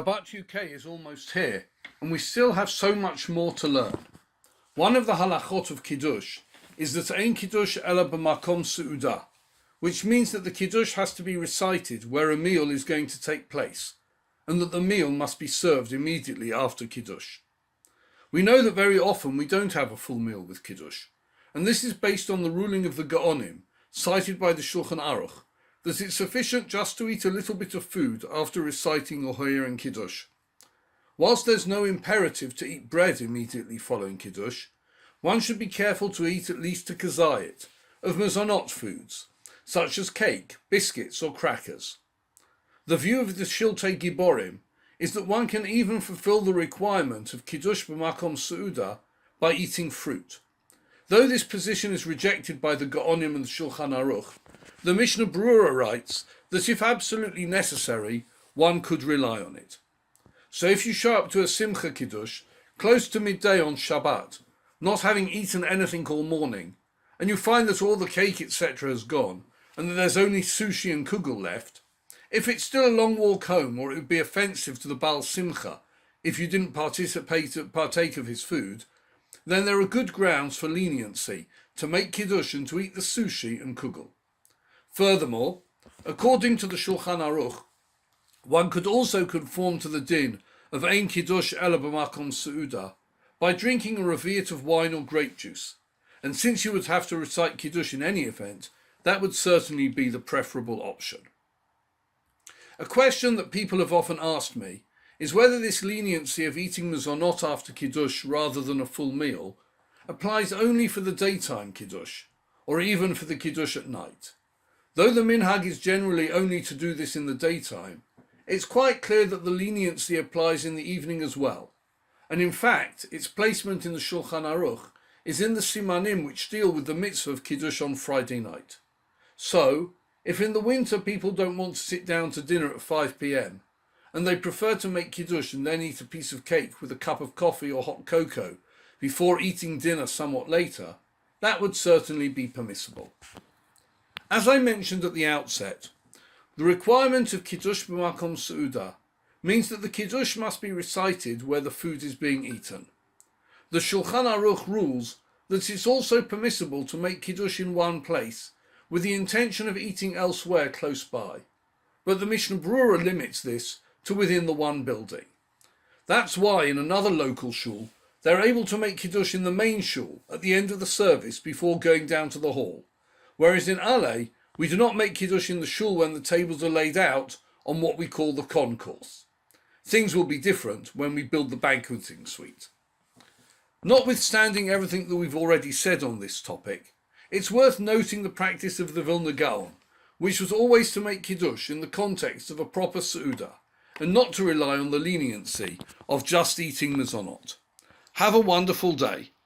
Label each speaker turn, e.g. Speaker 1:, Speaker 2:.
Speaker 1: ShabbatUK is almost here, and we still have so much more to learn. One of the halachot of Kiddush is that ein Kiddush ela b'makom seudah, which means that the Kiddush has to be recited where a meal is going to take place, and that the meal must be served immediately after Kiddush. We know that very often we don't have a full meal with Kiddush, and this is based on the ruling of the Geonim, cited by the Shulchan Aruch, that it's sufficient just to eat a little bit of food after reciting or hearing Kiddush. Whilst there's no imperative to eat bread immediately following Kiddush, one should be careful to eat at least a kezayit of Mezonot foods, such as cake, biscuits or crackers. The view of the Shiltei Giborim is that one can even fulfil the requirement of Kiddush b'makom seudah by eating fruit. Though this position is rejected by the Geonim and the Shulchan Aruch, the Mishnah Berurah writes that if absolutely necessary, one could rely on it. So if you show up to a simcha Kiddush close to midday on Shabbat, not having eaten anything all morning, and you find that all the cake etc. has gone, and that there's only sushi and kugel left, if it's still a long walk home, or it would be offensive to the baal simcha if you didn't partake of his food, then there are good grounds for leniency to make Kiddush and to eat the sushi and kugel. Furthermore, according to the Shulchan Aruch, one could also conform to the din of ein Kiddush ela b'makom seudah by drinking a reviit of wine or grape juice, and since you would have to recite Kiddush in any event, that would certainly be the preferable option. A question that people have often asked me is whether this leniency of eating Mezonot after Kiddush rather than a full meal applies only for the daytime Kiddush, or even for the Kiddush at night. Though the minhag is generally only to do this in the daytime, it's quite clear that the leniency applies in the evening as well, and in fact its placement in the Shulchan Aruch is in the simanim which deal with the mitzvah of Kiddush on Friday night. So, if in the winter people don't want to sit down to dinner at 5 p.m, and they prefer to make Kiddush and then eat a piece of cake with a cup of coffee or hot cocoa before eating dinner somewhat later, that would certainly be permissible. As I mentioned at the outset, the requirement of Kiddush b'makom seudah means that the Kiddush must be recited where the food is being eaten. The Shulchan Aruch rules that it's also permissible to make Kiddush in one place with the intention of eating elsewhere close by, but the Mishnah Berurah limits this to within the one building. That's why in another local shul, they're able to make Kiddush in the main shul at the end of the service before going down to the hall, whereas in Ale, we do not make Kiddush in the shul when the tables are laid out on what we call the concourse. Things will be different when we build the banqueting suite. Notwithstanding everything that we've already said on this topic, it's worth noting the practice of the Vilna Gaon, which was always to make Kiddush in the context of a proper seudah, and not to rely on the leniency of just eating Mezonot. Have a wonderful day.